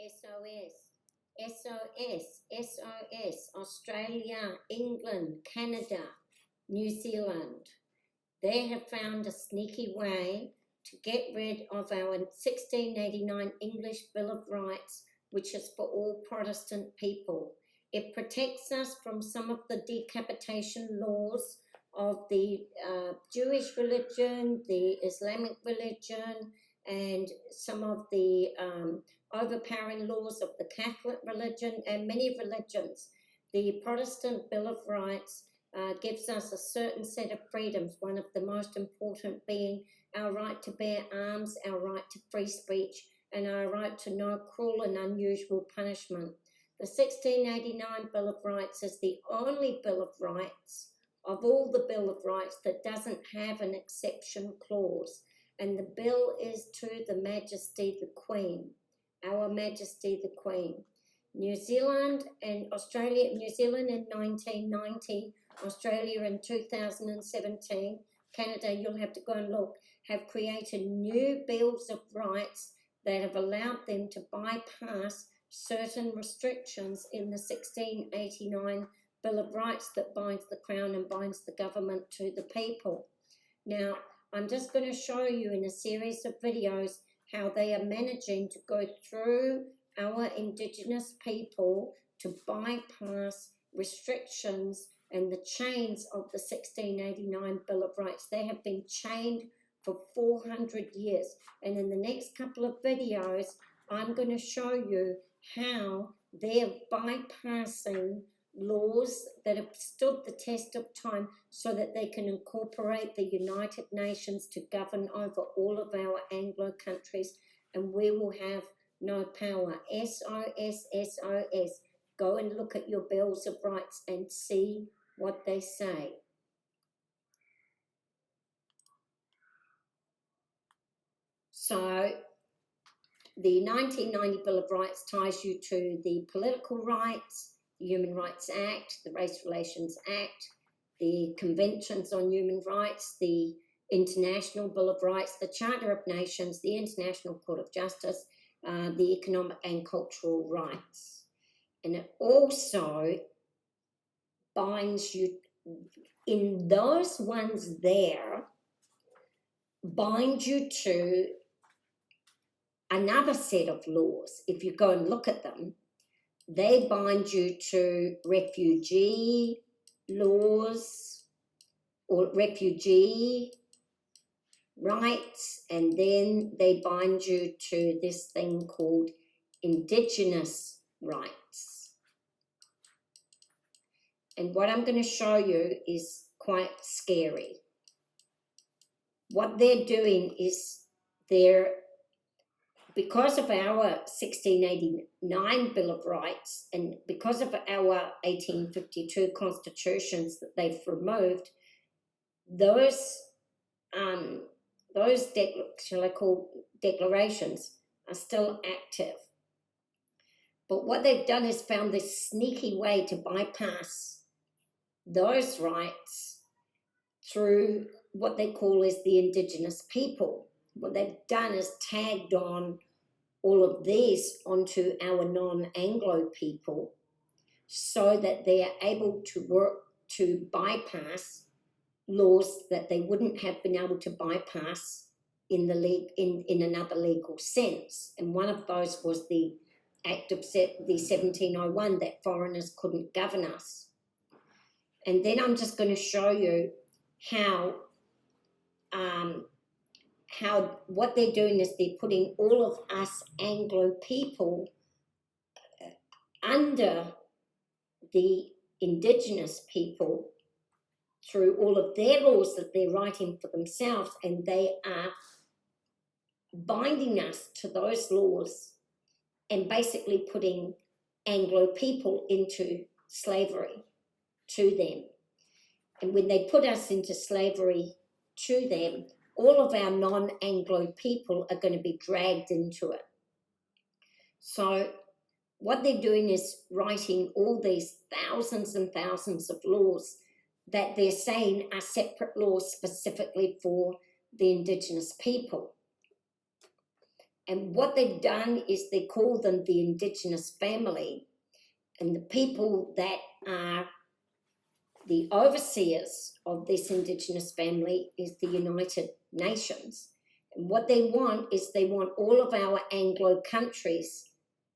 SOS, SOS, SOS, Australia, England, Canada, New Zealand. They have found a sneaky way to get rid of our 1689 English Bill of Rights, which is for all Protestant people. It protects us from some of the decapitation laws of the Jewish religion, the Islamic religion, and some of the overpowering laws of the Catholic religion and many religions. The Protestant Bill of Rights gives us a certain set of freedoms, one of the most important being our right to bear arms, our right to free speech, and our right to no cruel and unusual punishment. The 1689 Bill of Rights is the only Bill of Rights of all the Bill of Rights that doesn't have an exception clause. And the bill is to the Majesty the Queen, our Majesty the Queen. New Zealand and Australia, New Zealand in 1990, Australia in 2017, Canada, you'll have to go and look, have created new bills of rights that have allowed them to bypass certain restrictions in the 1689 Bill of Rights that binds the Crown and binds the government to the people. Now, I'm just going to show you in a series of videos how they are managing to go through our Indigenous people to bypass restrictions and the chains of the 1689 Bill of Rights. They have been chained for 400 years. And in the next couple of videos, I'm going to show you how they're bypassing laws that have stood the test of time so that they can incorporate the United Nations to govern over all of our Anglo countries, and we will have no power. SOS, SOS. Go and look at your Bills of Rights and see what they say. So, the 1990 Bill of Rights ties you to the political rights, the Human Rights Act, the Race Relations Act, the Conventions on Human Rights, the International Bill of Rights, the Charter of Nations, the International Court of Justice, the economic and cultural rights. And it also binds you, in those ones there, bind you to another set of laws. If you go and look at them, they bind you to refugee laws or refugee rights, and then they bind you to this thing called Indigenous rights. And what I'm going to show you is quite scary. What they're doing is because of our 1689 Bill of Rights and because of our 1852 constitutions that they've removed, those declarations are still active. But what they've done is found this sneaky way to bypass those rights through what they call as the Indigenous people. What they've done is tagged on all of these onto our non-Anglo people so that they are able to work to bypass laws that they wouldn't have been able to bypass in another legal sense. And one of those was the Act of the 1701, that foreigners couldn't govern us. And then I'm just going to show you how what they're doing is they're putting all of us Anglo people under the Indigenous people through all of their laws that they're writing for themselves, and they are binding us to those laws and basically putting Anglo people into slavery to them. And when they put us into slavery to them, all of our non-Anglo people are going to be dragged into it. So what they're doing is writing all these thousands and thousands of laws that they're saying are separate laws specifically for the Indigenous people. And what they've done is they call them the Indigenous family, and the people that are the overseers of this Indigenous family is the United Nations. And what they want is they want all of our Anglo countries,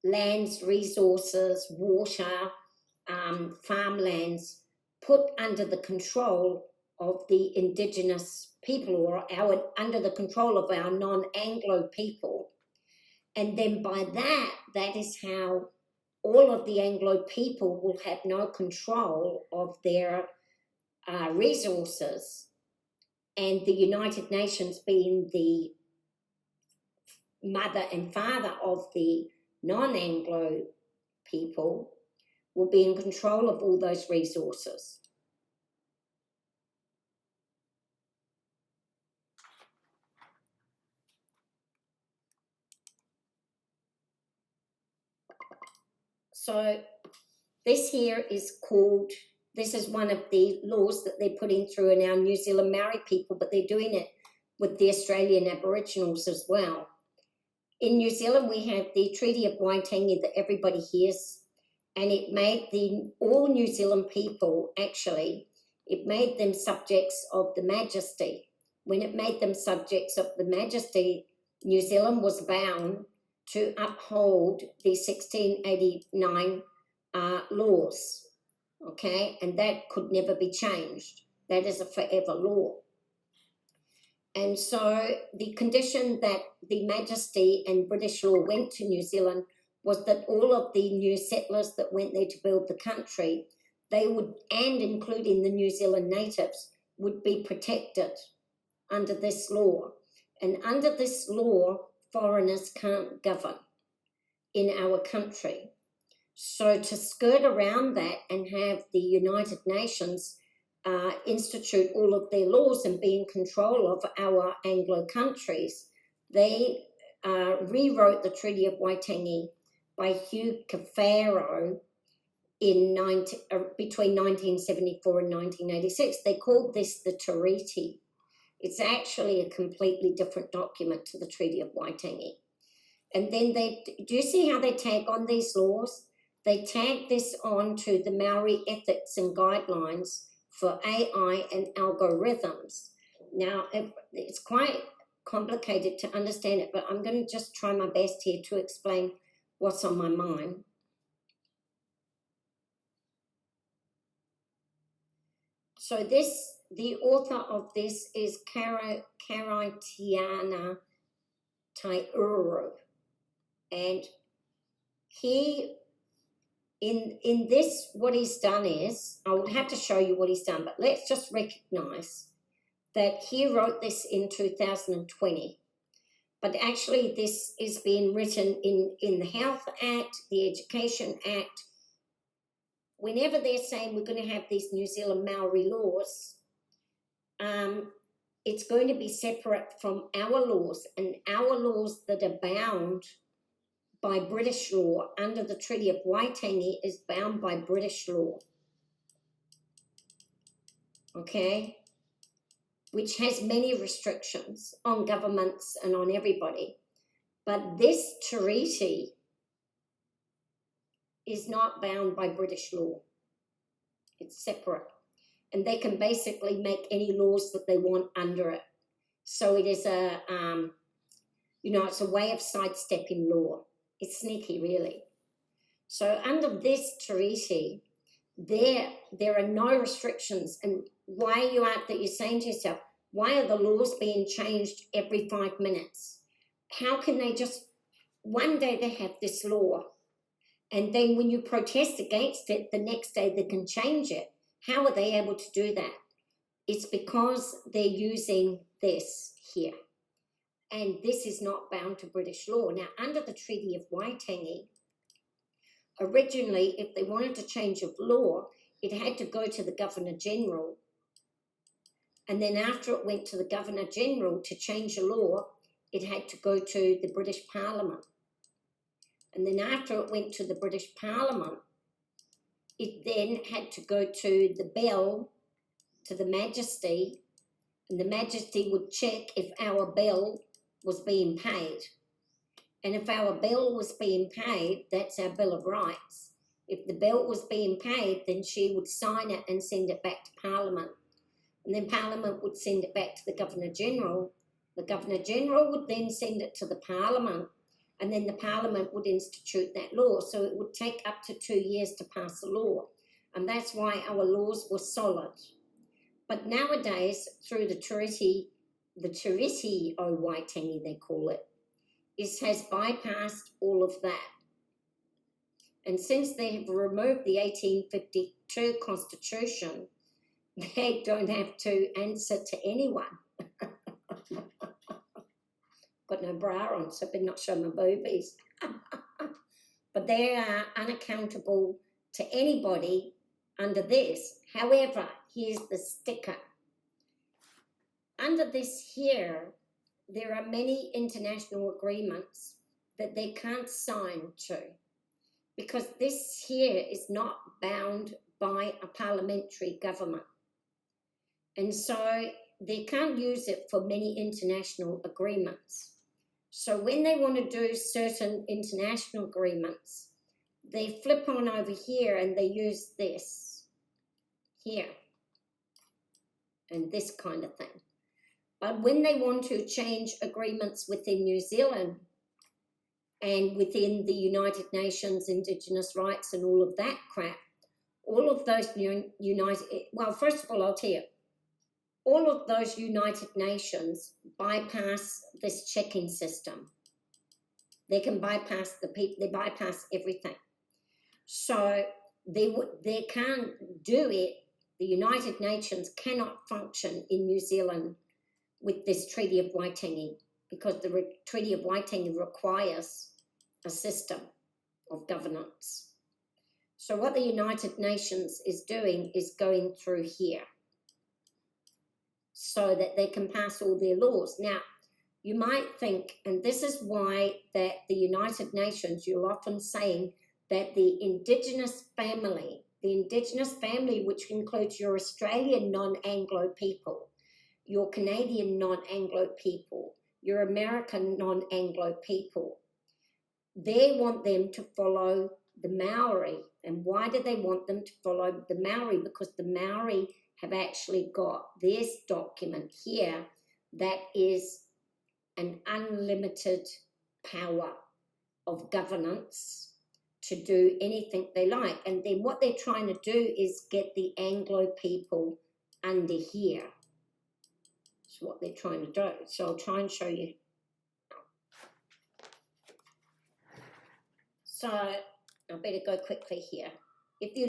lands, resources, water, farmlands, put under the control of the Indigenous people, or under the control of our non-Anglo people. And then by that is how all of the Anglo people will have no control of their resources, and the United Nations, being the mother and father of the non-Anglo people, will be in control of all those resources. So this here is called, this is one of the laws that they're putting through in our New Zealand Maori people, but they're doing it with the Australian Aboriginals as well. In New Zealand, we have the Treaty of Waitangi that everybody hears, and it made all New Zealand people, actually, it made them subjects of the Majesty. When it made them subjects of the Majesty, New Zealand was bound to uphold the 1689 laws, okay? And that could never be changed. That is a forever law. And so the condition that the Majesty and British law went to New Zealand was that all of the new settlers that went there to build the country, they would, and including the New Zealand natives, would be protected under this law. And under this law, foreigners can't govern in our country. So to skirt around that and have the United Nations institute all of their laws and be in control of our Anglo countries, they rewrote the Treaty of Waitangi by Hugh Cafaro in between 1974 and 1986. They called this the tiriti. It's actually a completely different document to the Treaty of Waitangi. And then do you see how they tag on these laws? They tag this on to the Maori ethics and guidelines for AI and algorithms. Now, it's quite complicated to understand it, but I'm going to just try my best here to explain what's on my mind. So the author of this is Karaitiana Taiuru, and he, in this, what he's done is, I would have to show you what he's done, but let's just recognize that he wrote this in 2020, but actually this is being written in the Health Act, the Education Act. Whenever they're saying we're going to have these New Zealand Maori laws, it's going to be separate from our laws, and our laws that are bound by British law under the Treaty of Waitangi is bound by British law, okay, which has many restrictions on governments and on everybody. But this treaty is not bound by British law. It's separate. And they can basically make any laws that they want under it. So it is it's a way of sidestepping law. It's sneaky, really. So under this treaty, there are no restrictions. And why are you out that you're saying to yourself, why are the laws being changed every 5 minutes? How can they just, one day they have this law, and then when you protest against it, the next day they can change it? How are they able to do that? It's because they're using this here. And this is not bound to British law. Now, under the Treaty of Waitangi, originally, if they wanted to change of law, it had to go to the Governor-General. And then after it went to the Governor-General to change a law, it had to go to the British Parliament. And then after it went to the British Parliament, it then had to go to the bill, to the Majesty, and the Majesty would check if our bill was being paid. And if our bill was being paid, that's our Bill of Rights. If the bill was being paid, then she would sign it and send it back to Parliament. And then Parliament would send it back to the Governor-General. The Governor-General would then send it to the Parliament, and then the Parliament would institute that law. So it would take up to 2 years to pass a law. And that's why our laws were solid. But nowadays, through the tiriti o Waitangi, they call it, it has bypassed all of that. And since they have removed the 1852 Constitution, they don't have to answer to anyone. Got no bra on, so I better not show my boobies. But they are unaccountable to anybody under this. However, here's the sticker. Under this here, there are many international agreements that they can't sign to, because this here is not bound by a parliamentary government. And so they can't use it for many international agreements. So when they want to do certain international agreements, they flip on over here and they use this here and this kind of thing. But when they want to change agreements within New Zealand and within the United Nations, Indigenous rights and all of that crap, all of those well, first of all, I'll tell you, all of those United Nations bypass this checking system. They can bypass the people, they bypass everything. So they can't do it. The United Nations cannot function in New Zealand with this Treaty of Waitangi, because the Treaty of Waitangi requires a system of governance. So what the United Nations is doing is going through here so that they can pass all their laws. Now, you might think, and this is why that the United Nations, you're often saying that the Indigenous family, which includes your Australian non-Anglo people, your Canadian non-Anglo people, your American non-Anglo people, they want them to follow the Maori. And why do they want them to follow the Maori? Because the Maori have actually got this document here that is an unlimited power of governance to do anything they like. And then what they're trying to do is get the Anglo people under here. That's what they're trying to do. So I'll try and show you. So I better go quickly here. If you